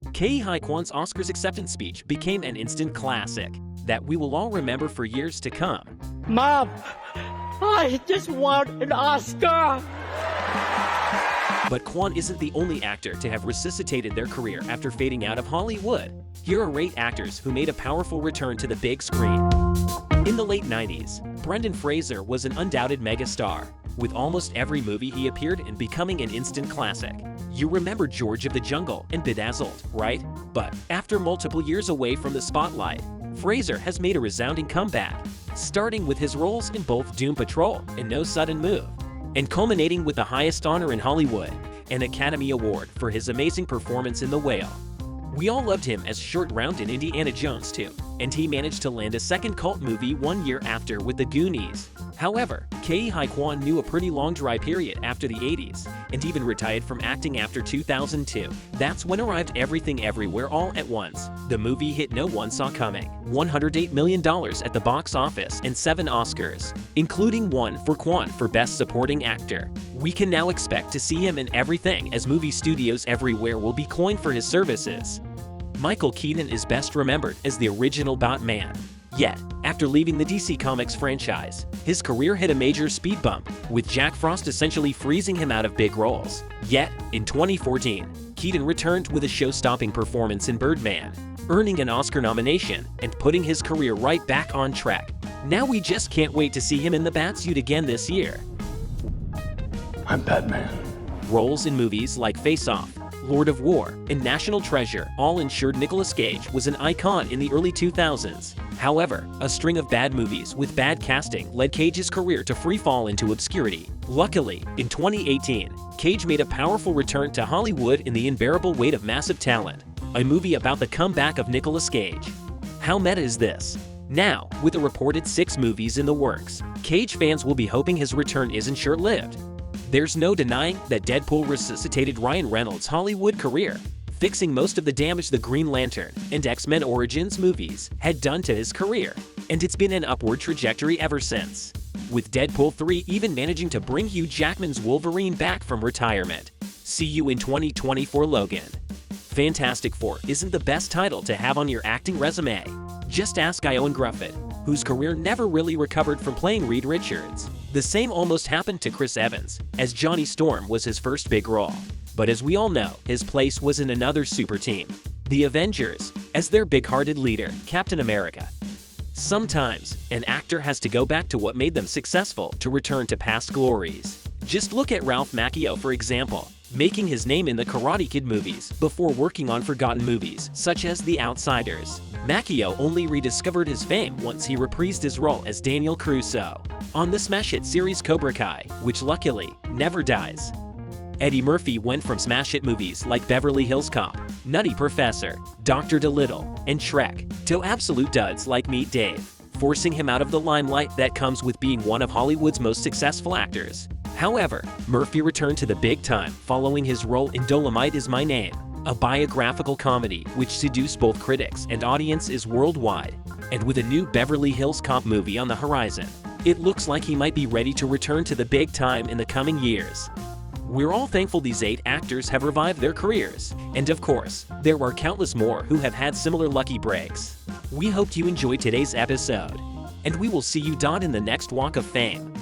Huy Quan's Oscars acceptance speech became an instant classic that we will all remember for years to come. Mom, I just want an Oscar! But Quan isn't the only actor to have resuscitated their career after fading out of Hollywood. Here are 8 actors who made a powerful return to the big screen. In the late 90s, Brendan Fraser was an undoubted megastar, with almost every movie he appeared in becoming an instant classic. You remember George of the Jungle and Bedazzled, right? But after multiple years away from the spotlight, Fraser has made a resounding comeback, starting with his roles in both Doom Patrol and No Sudden Move, and culminating with the highest honor in Hollywood, an Academy Award for his amazing performance in The Whale. We all loved him as Short Round in Indiana Jones too, and he managed to land a second cult movie 1 year after with The Goonies. However, Huy Quan knew a pretty long dry period after the 80s, and even retired from acting after 2002. That's when arrived Everything Everywhere All at Once, the movie hit no one saw coming. $108 million at the box office and 7 Oscars, including 1 for Quan for Best Supporting Actor. We can now expect to see him in everything, as movie studios everywhere will be coined for his services. Michael Keaton is best remembered as the original Batman. Yet, after leaving the DC Comics franchise, his career hit a major speed bump, with Jack Frost essentially freezing him out of big roles. Yet, in 2014, Keaton returned with a show-stopping performance in Birdman, earning an Oscar nomination and putting his career right back on track. Now we just can't wait to see him in the Batsuit again this year. I'm Batman. Roles in movies like Face Off, Lord of War, and National Treasure all ensured Nicolas Cage was an icon in the early 2000s. However, a string of bad movies with bad casting led Cage's career to free fall into obscurity. Luckily, in 2018, Cage made a powerful return to Hollywood in The Unbearable Weight of Massive Talent, a movie about the comeback of Nicolas Cage. How meta is this? Now, with a reported 6 movies in the works, Cage fans will be hoping his return isn't short-lived. There's no denying that Deadpool resuscitated Ryan Reynolds' Hollywood career, fixing most of the damage the Green Lantern and X-Men Origins movies had done to his career, and it's been an upward trajectory ever since, with Deadpool 3 even managing to bring Hugh Jackman's Wolverine back from retirement. See you in 2024, Logan. Fantastic Four isn't the best title to have on your acting resume. Just ask Ioan Gruffudd, whose career never really recovered from playing Reed Richards. The same almost happened to Chris Evans, as Johnny Storm was his first big role. But as we all know, his place was in another super team, the Avengers, as their big-hearted leader, Captain America. Sometimes, an actor has to go back to what made them successful to return to past glories. Just look at Ralph Macchio, for example, making his name in the Karate Kid movies before working on forgotten movies such as The Outsiders. Macchio only rediscovered his fame once he reprised his role as Daniel Crusoe on the smash hit series Cobra Kai, which luckily never dies. Eddie Murphy went from smash hit movies like Beverly Hills Cop, Nutty Professor, Dr. Dolittle, and Shrek to absolute duds like Meet Dave, forcing him out of the limelight that comes with being one of Hollywood's most successful actors. However, Murphy returned to the big time following his role in Dolomite Is My Name, a biographical comedy which seduced both critics and audiences worldwide. And with a new Beverly Hills Cop movie on the horizon, it looks like he might be ready to return to the big time in the coming years. We're all thankful these 8 actors have revived their careers, and of course, there are countless more who have had similar lucky breaks. We hope you enjoyed today's episode, and we will see you in the next Walk of Fame.